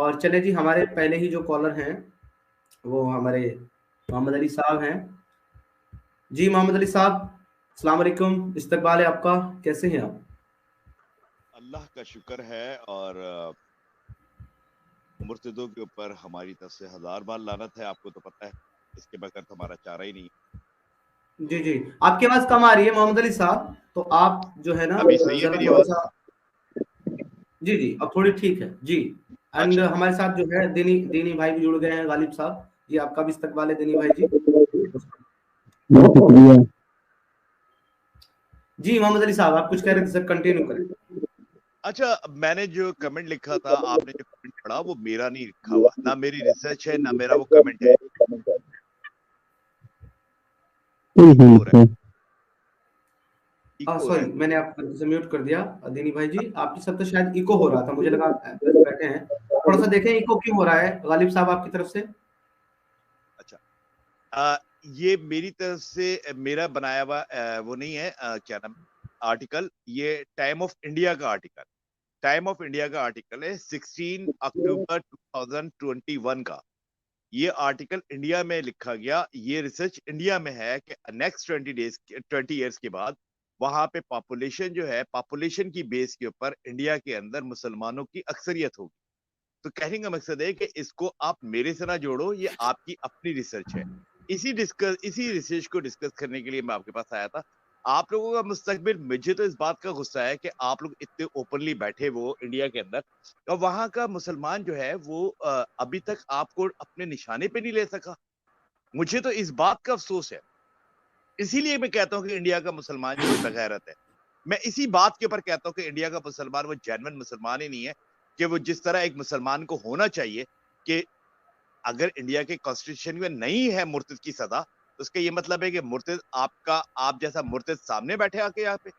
और चले जी, हमारे पहले ही जो कॉलर हैं वो हमारे मोहम्मद अली साहब हैं। जी मोहम्मद अली साहब, अस्सलाम वालेकुम, इस्तकबाल है आपका, कैसे हैं आप? अल्लाह का शुक्र है और मुर्तदों के ऊपर हमारी तरफ से हजार बार लानत है। आपको तो पता है, इसके बगैर तो हमारा चारा ही नहीं है। जी जी, आपकी आवाज कम आ रही है मोहम्मद अली साहब, तो आप जो है ना अभी सही है जरा मेरी थोड़ा आवाज? सा। जी जी, अब थोड़ी ठीक है जी। एंड अच्छा, हमारे साथ जो है दीनी दीनी भाई भी जुड़ गए हैं, गालिब साहब जी, आपका भी इस्तकबाल है दीनी भाई जी। बहुत शुक्रिया। जी मोहम्मद अली साहब, आप कुछ कह रहे थे सर, कंटिन्यू करें। अच्छा, मैंने जो कमेंट लिखा था, आपने जो कमेंट पढ़ा वो मेरा नहीं लिखा हुआ, ना मेरी रिसर्च है, ना मेरा वो कमेंट है। इको हो रहा है, इको हो रहा सॉरी, है। मैंने आपको गलती से म्यूट कर दिया। दीनी भाई जी, आपकी सब तो शायद इको हो रहा था, मुझे लगा आप बैठे हैं। थोड़ा सा देखें इको क्यों हो रहा है गालिब साहब आपकी तरफ से। अच्छा, अ, ये मेरी तरफ से मेरा बनाया हुआ वो नहीं है, क्या नाम, आर्टिकल। ये टाइम ऑफ इंडिया का आर्टिकल, टाइम ऑफ इंडिया का आर्टिकल है 16 अक्टूबर 2021 का। ये आर्टिकल इंडिया में लिखा गया, ये रिसर्च इंडिया में है कि नेक्स्ट 20 ईयर्स के बाद वहां पे पॉपुलेशन जो है, पॉपुलेशन की बेस के ऊपर इंडिया के अंदर मुसलमानों की अक्सरियत होगी। तो कहने का मकसद है कि इसको आप मेरे से ना जोड़ो, ये आपकी अपनी रिसर्च है। इसी रिसर्च को डिस्कस करने के लिए मैं आपके पास आया था। आप लोगों का मुस्तकबिल, मुझे तो इस बात का गुस्सा है कि आप लोग इतने ओपनली बैठे वो इंडिया के अंदर, और वहां का मुसलमान जो है वो अभी तक आपको अपने निशाने पे नहीं ले सका। मुझे तो इस बात का अफसोस है। इसीलिए मैं कहता हूँ कि इंडिया का मुसलमान जो है बेगैरत है। मैं इसी बात के ऊपर कहता हूँ कि इंडिया का मुसलमान वो जेन्युइन मुसलमान ही नहीं है, कि वो जिस तरह एक मुसलमान को होना चाहिए, कि अगर इंडिया के कॉन्स्टिट्यूशन में नहीं है मुर्तद की सजा, तो उसका ये मतलब है कि मुर्तद आपका, आप जैसा मुर्तद सामने बैठे आके यहाँ पे।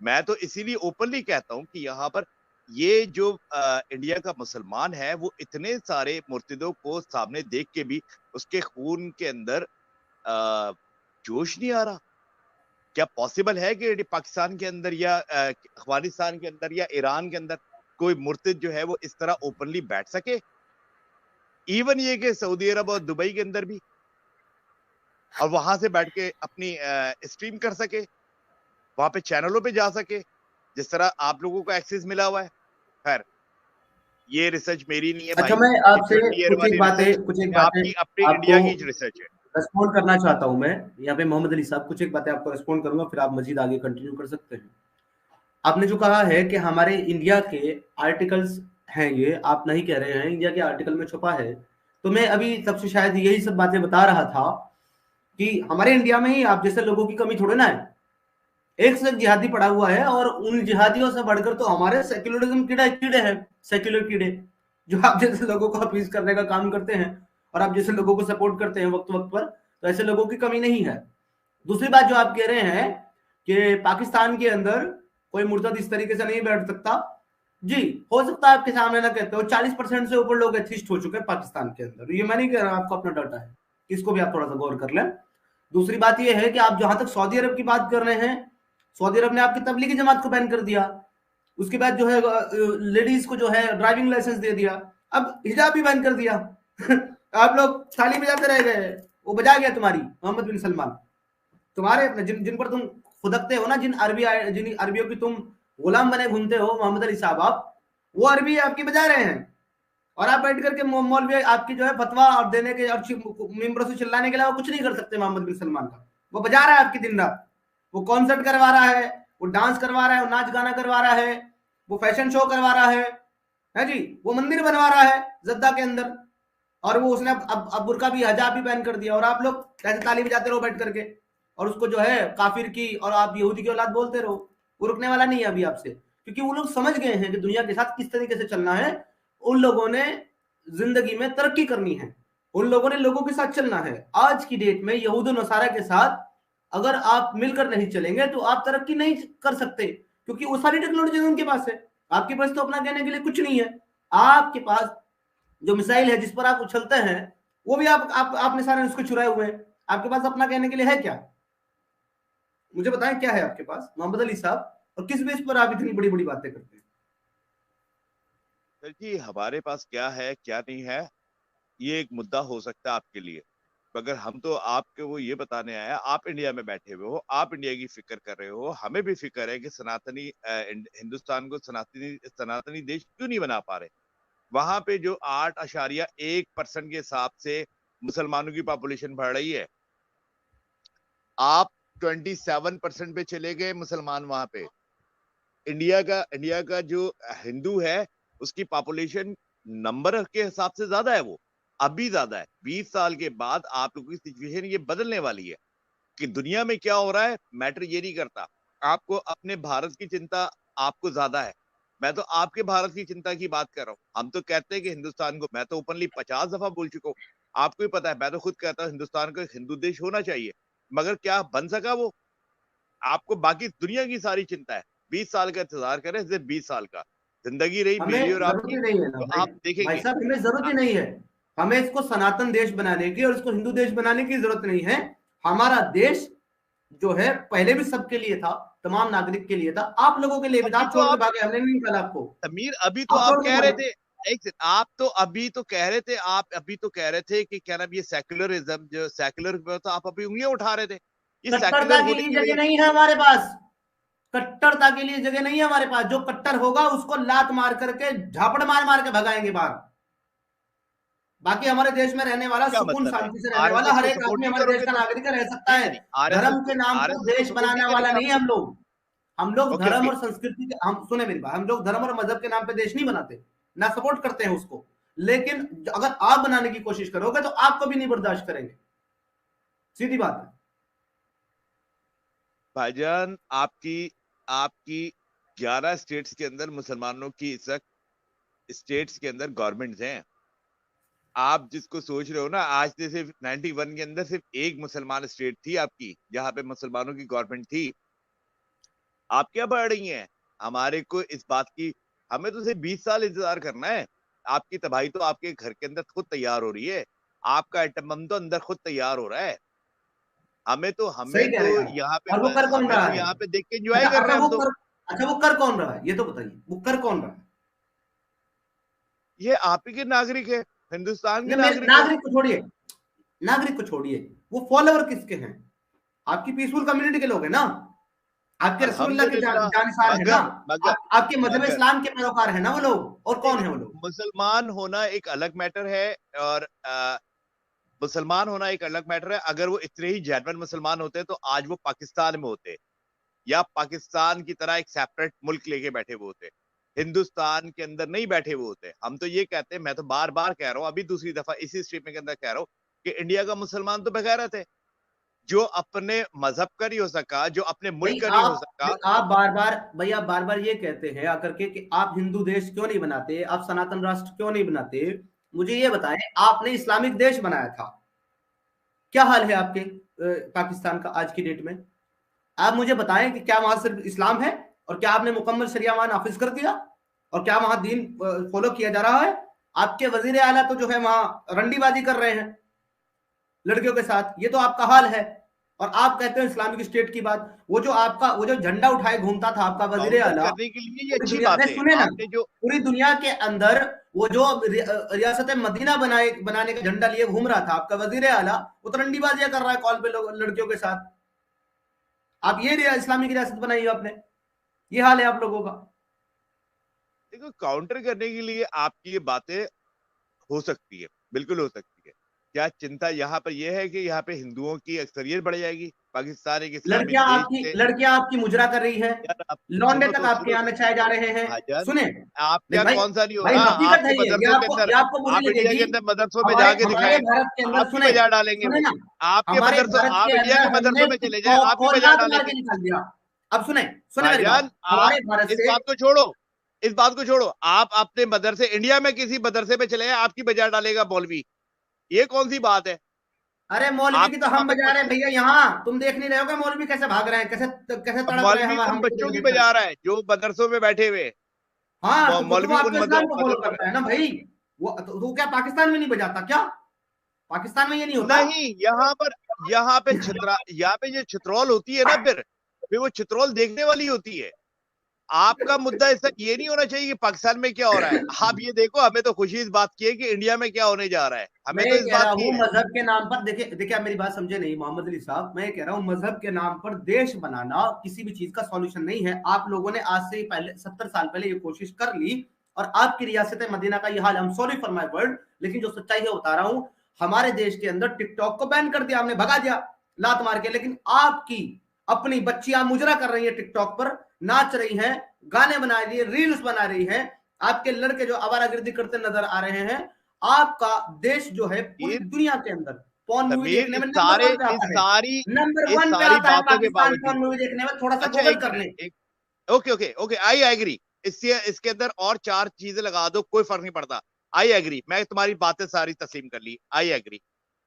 मैं तो इसीलिए ओपनली कहता हूँ कि यहाँ पर ये जो इंडिया का मुसलमान है, वो इतने सारे मुर्तदों को सामने देख के भी उसके खून के अंदर जोश नहीं आ रहा। क्या पॉसिबल है कि पाकिस्तान के अंदर या अफगानिस्तान के अंदर या ईरान के अंदर कोई मुर्तद जो है वो इस तरह ओपनली बैठ सके? इवन ये कि सऊदी अरब और दुबई के अंदर भी, और वहां से बैठ के अपनी स्ट्रीम कर सके, वहां पे चैनलों पे जा सके, जिस तरह आप लोगों को एक्सेस मिला हुआ है। खैर, ये रिसर्च मेरी नहीं है अच्छा, भाई, मैं ये आपसे 20 ईयर वाली रिसर्च कुछ एक बातें आपकी अपनी आपको इंडिया की रिसर्च है। रिस्पॉन्ड करना चाहता हूं मैं। यहाँ पे मोहम्मद अली साहब, कुछ एक बातें आपको रिस्पॉन्ड करूंगा, फिर आप मजीद आगे कंटिन्यू कर सकते हैं। आपने जो कहा है कि हमारे इंडिया के आर्टिकल्स हैं, ये आप नहीं कह रहे हैं, इंडिया के आर्टिकल में छुपा है। तो मैं अभी तब से शायद यही सब बातें बता रहा था कि हमारे इंडिया में ही आप जैसे लोगों की कमी थोड़े ना है। एक से एक जिहादी पड़ा हुआ है, और उन जिहादियों से बढ़कर तो हमारे सेक्युलरिज्म कीड़े कीड़े हैं, सेक्युलर कीड़े, जो आप जैसे लोगों को अपीज करने का काम करते हैं और आप जैसे लोगों को सपोर्ट करते हैं वक्त वक्त पर। तो ऐसे लोगों की कमी नहीं है। दूसरी बात जो आप कह रहे हैं कि पाकिस्तान के अंदर कोई मुर्तद इस तरीके से नहीं बैठ सकता, जी हो सकता है आपके सामने ना कहते हो। 40% से ऊपर लोग एथिस्ट हो चुके हैं पाकिस्तान के अंदर, ये मैं नहीं कह रहा, आपको अपना डाटा है, इसको भी आप थोड़ा सा गौर कर लें। दूसरी बात यह है कि आप जहां तक सऊदी अरब की बात कर रहे हैं, सऊदी अरब ने आपकी तबलीगी जमात को बैन कर दिया। उसके बाद जो है लेडीज को जो है ड्राइविंग लाइसेंस दे दिया। अब हिजाब भी बैन कर दिया। आप लोग थाली बजाते रह गए, वो बजा गया तुम्हारी मोहम्मद बिन सलमान। तुम्हारे अपने जिन जिन पर तुम खुदकते हो ना, जिन अरबियों की तुम गुलाम बने घूमते हो मोहम्मद अली साहब, आप वो अरबी आपकी बजा रहे हैं। और आप बैठ करके मौलवी आपकी जो है फतवा और देने के और मिंबरों से चिल्लाने के अलावा कुछ नहीं कर सकते मोहम्मद बिन सलमान का। वो बजा रहा है आपकी दिन रात, वो कॉन्सर्ट करवा रहा है, वो डांस करवा रहा है, वो नाच गाना करवा रहा है, वो फैशन शो करवा रहा है जी, वो मंदिर बनवा रहा है जद्दा के अंदर। और वो उसने अब बुर्का भी, हजाब भी बैन कर दिया, और आप लोग कैसे ताली बजाते रहो बैठ करके, और उसको जो है काफिर की और आप यहूदी की औलाद बोलते रहो। वो रुकने वाला नहीं है अभी आपसे, क्योंकि वो लोग समझ गए हैं कि दुनिया के साथ किस तरीके से चलना है। उन लोगों ने जिंदगी में तरक्की करनी है, उन लोगों ने लोगों के साथ चलना है। आज की डेट में यहूद नसारा के साथ अगर आप मिलकर नहीं चलेंगे तो आप तरक्की नहीं कर सकते, क्योंकि वो सारी टेक्नोलॉजी उनके पास है। आपके पास तो अपना कहने के लिए कुछ नहीं है। आपके पास जो मिसाइल है जिस पर आप उछलते हैं, वो भी आपने सारे उसको चुराए हुए हैं। आपके पास अपना कहने के लिए है क्या? मुझे बताएं क्या है आपके पास मोहम्मद अली साहब, और किस बेस पर आप इतनी बड़ी बड़ी बातें करते हैं? सर जी, हमारे पास क्या है क्या नहीं है, ये एक मुद्दा हो सकता है आपके लिए, मगर हम तो आपको वो ये बताने आए हैं, आप इंडिया में बैठे हुए हो, आप इंडिया की फिक्र कर रहे हो, हमें भी फिक्र है कि सनातनी हिंदुस्तान को सनातनी सनातनी देश क्यों नहीं बना पा रहे। वहां पे जो 8.1% के हिसाब से मुसलमानों की पॉपुलेशन बढ़ रही है, आप 27% पे चले गए मुसलमान वहां पे। इंडिया का जो हिंदू है उसकी पॉपुलेशन नंबर के हिसाब से ज्यादा है, वो अभी ज्यादा है। 20 साल के बाद आप लोगों की सिचुएशन ये बदलने वाली है कि दुनिया में क्या हो रहा है मैटर ये नहीं करता। आपको अपने भारत की चिंता आपको ज्यादा है, मैं तो आपके भारत की चिंता की बात कर रहा हूँ। हम तो कहते हैं कि हिंदुस्तान को, मैं तो ओपनली 50 दफा बोल चुका हूँ, आपको ही पता है, मैं तो खुद कहता हूँ हिंदुस्तान को एक हिंदू देश होना चाहिए, मगर क्या बन सका वो? आपको बाकी दुनिया की सारी चिंता है। 20 साल का इंतजार करें, सिर्फ 20 साल का जिंदगी रही हमें मेरी और जरूरत आपकी, ही नहीं है ना तो भाई। आप भाई देखेंगे। साहब, हमें जरूरत ही नहीं है। हमें इसको सनातन देश बनाने की और इसको हिंदू देश बनाने की जरूरत नहीं है। हमारा देश जो है पहले भी सबके लिए था, तमाम नागरिक के लिए था, आप लोगों के लिए भी था। अभी आप तो छोड़ के आप भागे, हमने नहीं निकाला आपको। समीर, अभी तो आप आप छोड़ के कह रहे भागे। थे, एक सेकंड, आप तो अभी तो कह रहे थे, आप अभी तो कह रहे थे कि क्या नाम, ये सेक्युलरिज्म, जो सेक्युलर, तो आप अभी उंगलियां उठा रहे थे। ये कट्टरता सेक्युलर के होने लिए की जगह वजह नहीं है हमारे पास। कट्टरता के लिए जगह नहीं है हमारे पास। जो कट्टर होगा उसको लात मार करके, झापड़ मार मार के भगाएंगे बाहर। बाकी हमारे देश में रहने वाला, क्या सुकून मतलब है? शांति से रहने वाला आरएसएस हर को एक सपोर्ट आदमी नहीं हमारे देश करोगे का तुम? नागरिक रह सकता नहीं है। नहीं नहीं, आरएसएस धर्म को के नाम पर आरएसएस को देश सपोर्ट नहीं बनाने वाला करेंगे आप? नहीं है हम लोग। हम लोग ओके धर्म ओके। और संस्कृति के, हम सुने मेरी बात, हम लोग धर्म और मजहब के नाम पे देश नहीं बनाते, ना सपोर्ट करते हैं उसको। लेकिन अगर आप बनाने की कोशिश करोगे तो आपको भी नहीं बर्दाश्त करेंगे। सीधी बात है। भाईजान, आपकी आपकी 11 स्टेट्स के अंदर मुसलमानों की इस वक्त स्टेट्स के अंदर गवर्नमेंट्स हैं। आप जिसको सोच रहे हो ना, आज से सिर्फ 91 के अंदर सिर्फ एक मुसलमान स्टेट थी आपकी, जहां पे मुसलमानों की गवर्नमेंट थी। आप क्या बढ़ रही हैं हमारे को इस बात की? हमें तो सिर्फ 20 साल इंतजार करना है। आपकी तबाही तो आपके घर के अंदर खुद तैयार हो रही है, आपका एटम बम तो अंदर खुद तैयार हो रहा है। सही हमें कह तो रहे हैं आप। यहाँ पे और वो कर कौन हमें रहा तो है? यहाँ पे देख के एंजॉय कर अच्छा रहे हैं हम वो तो। कर, अच्छा वो कर कौन रहा है, ये तो बताइए, वो कर कौन रहा है? ये आप ही के नागरिक है, हिंदुस्तान के नहीं, मेरे नागरिक है। नागरिक को छोड़िए, नागरिक को छोड़िए, वो फॉलोअर किसके हैं? आपकी पीसफुल कम्युनिटी के लोग हैं ना। आपके रसूलुल्लाह के अल्हम्दुलिल्लाह। जानसार है ना। मगर मगर आपके मजहब मगर इस्लाम के पैरोकार है ना वो लोग। और कौन देखिए, है वो लोग? मुसलमान होना एक अलग मैटर है, और मुसलमान होना एक अलग मैटर है। अगर वो इतने ही जेन्युइन मुसलमान होते तो आज वो पाकिस्तान में होते, या पाकिस्तान की तरह एक सेपरेट मुल्क लेके बैठे हुए होते, हिंदुस्तान के अंदर नहीं बैठे हुए होते। हम तो ये कहते हैं, मैं तो बार बार कह रहा हूँ, अभी दूसरी दफा इसी स्टेटमेंट के अंदर कह रहा हूँ कि इंडिया का मुसलमान तो बगैरत है, जो अपने मजहब का नहीं हो सका, जो अपने भाई मुल्क का नहीं हो सका। आप बार बार, भाई आप बार बार ये कहते हैं आकर के कि आप हिंदू देश क्यों नहीं बनाते, आप सनातन राष्ट्र क्यों नहीं बनाते। मुझे ये बताएं, आपने इस्लामिक देश बनाया था, क्या हाल है आपके पाकिस्तान का आज की डेट में? आप मुझे बताएं कि क्या वहां सिर्फ इस्लाम है, और क्या आपने मुकम्मल शरिया वहां नाफिज कर दिया, और क्या वहां दीन फॉलो किया जा रहा है? आपके वजीर आला तो जो है वहां रंडीबाजी कर रहे हैं लड़कियों के साथ, ये तो आपका हाल है। और आप कहते हो इस्लामिक स्टेट की बात। वो जो आपका, वो जो झंडा उठाए घूमता था आपका वजीर काउंटर आला, करने के लिए ये पूरी अच्छी दुनिया बात में, है सुने ना, आपने जो। पूरी दुनिया के अंदर वो जो रियासत मदीना बनाने का झंडा लिए घूम रहा था आपका वजीर आला, वो तो रंडीबाजियां कर रहा है कॉल पे लड़कियों के साथ। आप ये इस्लामिक रियासत बनाई हो आपने, ये हाल है आप लोगों का। देखो, काउंटर करने के लिए आपकी ये बातें हो सकती है, बिल्कुल हो सकती है। क्या चिंता यहाँ पर यह है कि यहाँ पे हिंदुओं की अक्सरियत बढ़ जाएगी पाकिस्तान एक इस्लामिक देश से? लड़कियां आपकी मुजरा कर रही है, यार आप लौंडे सुनो तक तो, आपके यहाँ नचाए जा रहे हैं। भाईजान, सुने, आप नहीं क्या, भाई, कौन सा नहीं हो भाई रहा हकीकत है आपके ये मदरसों के अंदर? ये आपको बुरी आप इंडिया लगेगी। के अंदर मदरसों में हमारे जाके हमारे दिखाएं, भारत के अंदर, आपकी सुने बाजार डालेंगे सुने वो। ना, आपके हमारे मदरसों, भारत आप के इंडिया के अंदर हमने मदरसों में चले जाए, आपकी को बाजार लात मार के डालेंगे। निकाल दिया। अब सुने, सुने मेरी भाईजान, बात, आप हमारे भारत इस से, बात को छोड़ो, इस बात को छोड़ो, आप अपने मदरसे, इंडिया में किसी मदरसे में चले जाए, आपकी बाजार डालेगा मौलवी। ये कौन सी बात है? अरे मौलवी की तो आपके वहां हम पे बजा रहे हैं भैया, यहाँ तुम देख नहीं रहे हो कि मौलवी कैसे भाग रहे हैं, कैसे कैसे अब तड़प रहे हैं मौलवी हम उन हमको बच्चों देख की देख बजा करके। रहा है जो मदरसों में बैठे हुए। हाँ तो वो मौलवी आपके उन इस्लाम को फॉलो मदरसों में। करता है ना भाई। वो तो क्या पाकिस्तान में नहीं बजाता क्या? पाकिस्तान में ये नहीं होता? नहीं, यहाँ पे छितरा, यहाँ पे जो छितरौल होती है ना, फिर वो छितरौल देखने वाली होती है। आपका मुद्दा इस ये नहीं होना चाहिए कि पाकिस्तान में क्या हो रहा है। आप ये देखो, हमें तो खुशी इस बात की है कि इंडिया में क्या होने जा रहा है, मैं हमें तो ये इस कह रहा बात की हूँ है। मजहब के नाम पर, देखिए देखिए आप मेरी बात समझे नहीं मोहम्मद अली साहब, मैं ये कह रहा हूँ मजहब के नाम पर देश बनाना किसी भी चीज का सॉल्यूशन नहीं है। आप लोगों ने आज से पहले 70 साल पहले ये कोशिश कर ली और आपकी रियासत मदीना का ये हाल, I am sorry for my word, लेकिन जो सच्चाई है बता रहा हूँ। हमारे देश के अंदर टिकटॉक को बैन कर दिया, हमने भगा दिया लात मार के, लेकिन आपकी अपनी बच्चियां मुजरा कर रही है टिकटॉक पर, नाच रही हैं, गाने बना रही है, रील्स बना रही है, आपके लड़के जो आवारागर्दी करते नजर आ रहे हैं। आपका देश जो है पूरी ये दुनिया के अंदर पॉर्न मूवी समीर, देखने में नंबर वन पे आता है, नंबर इस वन पे सारी आता है बातों के पाकिस्तान बावजूद, पॉर्न मूवी देखने में, थोड़ा सा अच्छा गूगल एक कर मिनट, लें। एक, okay okay okay, I agree. इससे इसके अंदर और 4 चीजें लगा दो, कोई फर्क नहीं पड़ता। आई एग्री, मैं तुम्हारी बातें सारी तस्लीम कर ली, आई एग्री।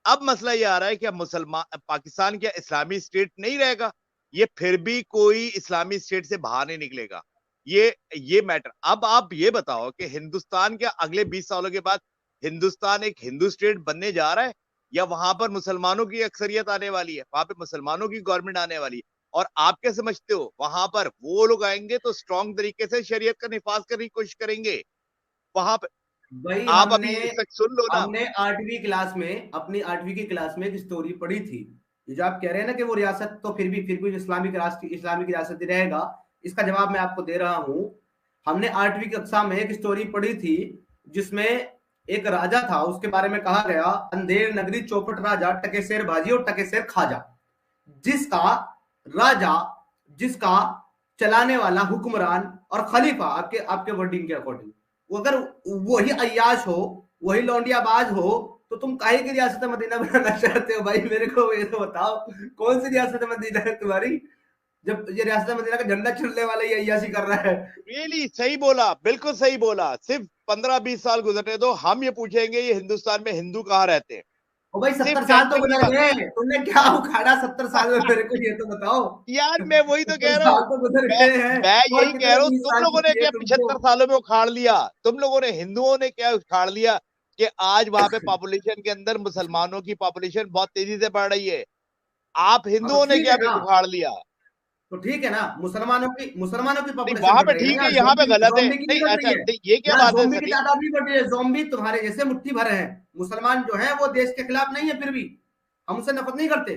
अब मसला ये आ रहा है कि अब मुसलमान पाकिस्तान क्या इस्लामी स्टेट नहीं रहेगा? ये फिर भी कोई इस्लामी स्टेट से बाहर नहीं निकलेगा। ये मैटर। अब आप ये बताओ कि हिंदुस्तान क्या अगले 20 सालों के बाद हिंदुस्तान एक हिंदू स्टेट बनने जा रहा है, या वहां पर मुसलमानों की अक्सरियत आने वाली है, वहां पे मुसलमानों की गवर्नमेंट आने वाली है? और आप क्या समझते हो, वहां पर वो लोग आएंगे तो स्ट्रॉन्ग तरीके से शरीयत का निफाज करने की कोशिश करेंगे वहां पे? भाई आप हमने अभी तक सुन लो ना। हमने 8वीं क्लास में, अपनी 8वीं की क्लास में एक स्टोरी पढ़ी थी। ये जो आप कह रहे हैं ना कि वो रियासत तो फिर भी इस्लामिक राष्ट्र, इस्लामिक रियासत ही रहेगा, इसका जवाब मैं आपको दे रहा हूं। हमने 8वीं कक्षा में एक स्टोरी पढ़ी थी जिसमें एक राजा था, उसके बारे में कहा गया, अंधेर नगरी चौपट राजा, टकेसेर भाजी और टकेसेर खाजा। जिसका राजा, जिसका चलाने वाला हुक्मरान और खलीफा, आपके आपके वर्डिंग के अकॉर्डिंग, अगर वही अय्याश हो, वही लौंडियाबाज हो, तो तुम काहे की रियासत मदीना बनाना चाहते हो भाई? मेरे को ये तो बताओ, कौन सी रियासत मदीना है तुम्हारी, जब ये रियासत मदीना का झंडा चलने वाला ये अय्याशी कर रहा है? रियली सही बोला, बिल्कुल सही बोला। सिर्फ 15-20 साल गुजरने दो, हम ये पूछेंगे ये हिंदुस्तान में हिंदू कहाँ रहते हैं। ओ भाई सिर्फ 70 साल तो टेंशन की गुजर बात। गए, तुमने क्या उखाड़ा 70 साल में, मेरे को ये तो बताओ। यार मैं वही तो 70 कह रहा हूँ। साल तो गुजर मैं गए हैं, मैं और यही कह कितने रहा हूँ, 20 तुम साल लोगों ने चाहिए क्या तुमको? 75 सालों में उखाड़ लिया? तुम लोगों ने, हिंदुओं ने क्या उखाड़ लिया कि आज वहां पे पॉपुलेशन के अंदर मुसलमानों की पॉपुलेशन बहुत तेजी से बढ़ रही है? आप हाँ तो हिंदुओं ने ठीक क्या है ना, उखाड़ लिया? तो ठीक है ना, मुसलमानों की नहीं, पॉपुलेशन वहां बढ़ पे रही है ठीक ना, है, यहाँ यहाँ पे ज़ॉम्बी गलत है। ज़ॉम्बी की नहीं नहीं बढ़ रही अच्छा, है। नहीं, ये क्या यहाँ बात है ज़ॉम्बी की सभी? तादाद नहीं बढ़ रही है, ज़ॉम्बी तुम्हारे जैसे मुट्ठी भर हैं। मुसलमान जो है वो देश के खिलाफ नहीं है, फिर भी हम उससे नफरत नहीं करते।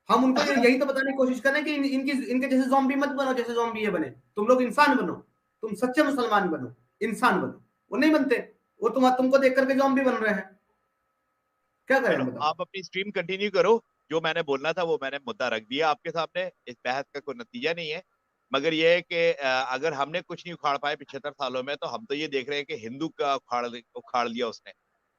हम उनको यही तो बताने की कोशिश कर रहे हैं कि इनके जैसे ज़ॉम्बी मत बनो, जैसे ज़ॉम्बी ये बने। तुम लोग इंसान बनो, तुम सच्चे मुसलमान बनो, इंसान बनो। वो नहीं बनते, वो तुमको देख करके ज़ॉम्बी बन रहे हैं। क्या करें चलो हम, बताओ? आप अपनी स्ट्रीम कंटिन्यू करो। जो मैंने बोलना था वो मैंने मुद्दा रख दिया आपके सामने। इस बहस का कोई नतीजा नहीं है। मगर ये है कि अगर हमने कुछ नहीं उखाड़ पाए 75 सालों में, तो हम तो ये देख रहे हैं कि हिंदू का उखाड़ लिया उसने।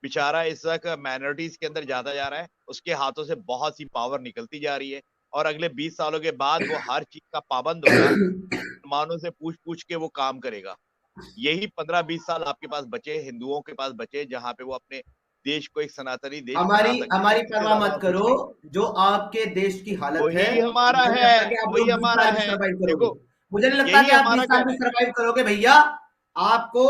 बेचारा इस वक्त माइनॉरिटीज के अंदर जाता जा रहा है, उसके हाथों से बहुत सी पावर निकलती जा रही है। और अगले 20 सालों के बाद वो हर चीज का पाबंद होगा, मुसलमानों से पूछ पूछ के वो काम करेगा। यही 15-20 साल आपके पास बचे, हिंदुओं के पास बचे, जहां पे वो अपने देश को एक सनातनी देश बना हमारी सकेंगे। हमारी इससे परवाह ज्यादा मत और कुछ करो, नहीं। जो आपके देश की हालत है, वही हमारा मुझे नहीं है, लगता कि आप वही लोग 20 हमारा साल भी है। सरवाइव करोगे। देखो, मुझे नहीं लगता यही कि आप 20 हमारा साल कहना भी है। सरवाइव करोगे भैया। आपको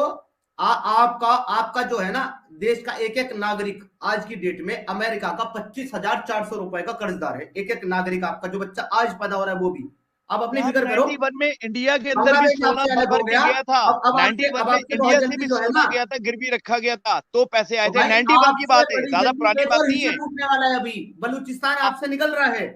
आपका जो है ना, देश का एक एक नागरिक आज की डेट में अमेरिका का 25,400 रुपए का कर्जदार है। एक एक नागरिक आपका, जो बच्चा आज पैदा हो रहा है वो भी। आप अपनी यार फिक्र करो। 91 में इंडिया के अंदर भी बांग्लादेश सोना आपसे अलग भर हो के गया। गया था। अब 91 में आपसे इंडिया बहुत से जल्दी भी जो है सोना ना, गया था, गिरवी रखा गया था, तो पैसे आए तो थे। भाई 91 की आपसे बात है, बड़ी ज्यादा जल्दी पुरानी एक बात और नहीं हिस्सा है। टूटने वाला है, अभी बलूचिस्तान आ- आपसे निकल रहा है।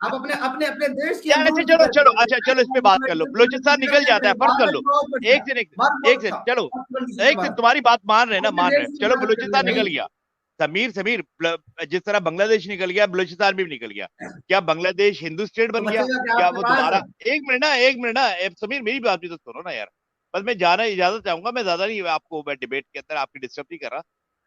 आप अपने अपने अपने देश की यार अच्छा अंदरूनी चलो फिक्र चलो, करो। अच्छा चलो, इस पे बात कर लो। बलूचिस्तान निकल जाता है, फर्ज कर भारत लो। बहुत बढ़िया, एक दिन, भारत बहुत एक दिन, अच्छा, चलो, बहुत कंडीशन के एक दिन, बाद तुम्हारी बात मान रहे हैं ना, अपने मान रहे देश हैं, की चलो हिफाजत कर ले बलूचिस्तान भाई। निकल गया। समीर समीर जिस तरह बांग्लादेश निकल गया, बलूचिस्तान भी निकल गया। क्या बांग्लादेश हिंदू स्टेट तो बन गया? बचेगा क्या क्या आपके वो पास? दोबारा? एक मिनट ना, एक मिनट ना, समीर मेरी बात भी तो सुनो ना यार। बस मैं जाना इजाजत चाहूंगा, मैं ज्यादा नहीं, आपको मैं डिबेट के अंदर आपकी डिस्टर्ब नहीं कर रहा।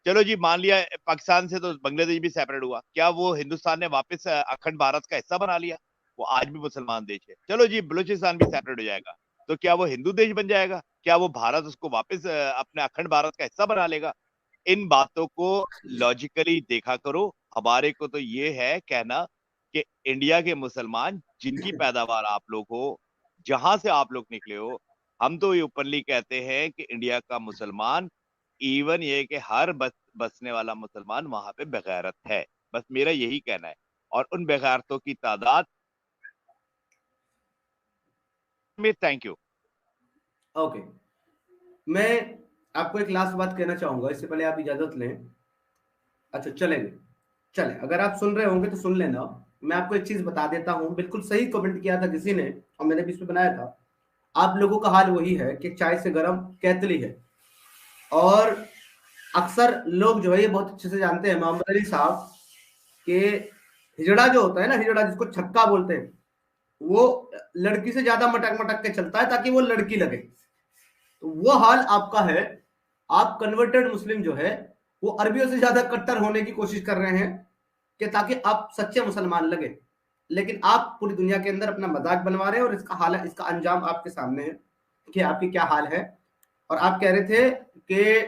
चलो जी, मान लिया पाकिस्तान से तो बांग्लादेश भी सेपरेट हुआ, क्या वो हिंदुस्तान ने वापस अखंड भारत का हिस्सा बना लिया? वो आज भी मुसलमान देश है। चलो जी, बलूचिस्तान भी सेपरेट हो जाएगा, तो क्या वो हिंदू देश बन जाएगा? क्या वो भारत उसको वापस अपने अखंड भारत का हिस्सा बना लेगा? इन बातों को लॉजिकली देखा करो। हमारे को तो ये है कहना कि इंडिया के मुसलमान जिनकी पैदावार आप लोग हो, जहां से आप लोग निकले हो, हम तो ये ओपनली कहते हैं कि इंडिया का मुसलमान, इवन ये कि हर बसने वाला मुसलमान वहां पे बेगैरत है। बस मेरा यही कहना है। और उन बेगैरतों की तादाद में, थैंक यू। ओके, मैं आपको एक लास्ट बात कहना चाहूंगा, इससे पहले आप इजाजत लें। अच्छा चलेंगे, चले, अगर आप सुन रहे होंगे तो सुन लेना। मैं आपको एक चीज बता देता हूँ, बिल्कुल सही कमेंट किया था किसी ने और मैंने भी इस पे बनाया था। आप लोगों का हाल वही है कि चाय से गर्म कैतली है। और अक्सर लोग जो है ये बहुत अच्छे से जानते हैं मोहम्मद अली साहब के हिजड़ा जो होता है ना, हिजड़ा जिसको छक्का बोलते हैं, वो लड़की से ज्यादा मटक मटक के चलता है ताकि वो लड़की लगे। तो वो हाल आपका है। आप कन्वर्टेड मुस्लिम जो है वो अरबियों से ज्यादा कट्टर होने की कोशिश कर रहे हैं कि ताकि आप सच्चे मुसलमान लगे, लेकिन आप पूरी दुनिया के अंदर अपना मजाक बनवा रहे हैं और इसका हाल है, इसका अंजाम आपके सामने है कि आपकी क्या हाल है। और आप कह रहे थे कि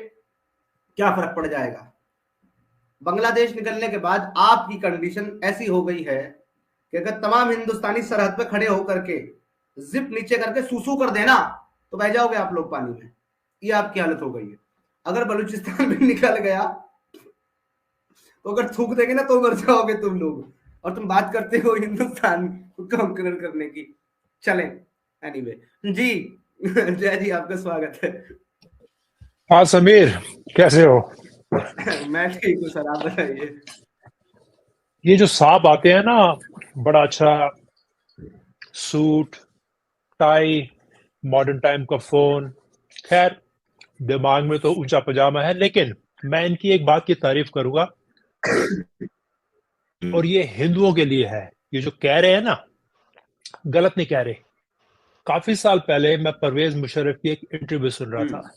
क्या फर्क पड़ जाएगा। बांग्लादेश निकलने के बाद आपकी कंडीशन ऐसी हो गई है कि अगर तमाम हिंदुस्तानी सरहद पे खड़े होकर के जिप नीचे करके सूसू कर देना तो बह जाओगे आप लोग पानी में। ये आपकी हालत हो गई है। अगर बलूचिस्तान में निकल गया तो अगर थूक देंगे ना तो मर जाओगे तुम लोग, और तुम बात करते हो हिंदुस्तान को कंकरर करने की। चलें, एनीवे जी। जय जी, आपका स्वागत है। हाँ समीर, कैसे हो? मैं ठीक हूँ सर, आप बताइए। ये जो साहब आते हैं ना, बड़ा अच्छा सूट, टाई, मॉडर्न टाइम का फोन, खैर दिमाग में तो ऊंचा पजामा है, लेकिन मैं इनकी एक बात की तारीफ करूंगा, और ये हिंदुओं के लिए है। ये जो कह रहे हैं ना, गलत नहीं कह रहे। काफी साल पहले मैं परवेज मुशर्रफ की एक इंटरव्यू सुन रहा था।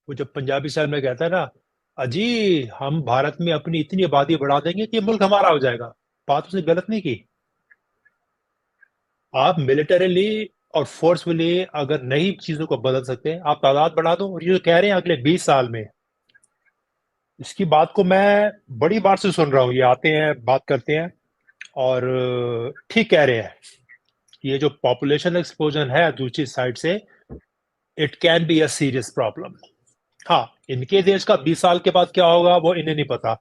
वो जब पंजाबी स्टाइल में कहता है ना, अजी हम भारत में अपनी इतनी आबादी बढ़ा देंगे कि मुल्क हमारा हो जाएगा, बात उसने गलत नहीं की। आप मिलिटरीली और फोर्सफुली अगर नई चीजों को बदल सकते हैं, आप तादाद बढ़ा दो। और ये जो कह रहे हैं अगले 20 साल में, इसकी बात को मैं बड़ी बार से सुन रहा हूँ। ये आते हैं, बात करते हैं, और ठीक कह रहे हैं। ये जो पॉपुलेशन एक्सप्लोजन है दूसरी साइड से, it can be a serious problem. हाँ, इनके देश का 20 साल के बाद क्या होगा वो इन्हें नहीं पता,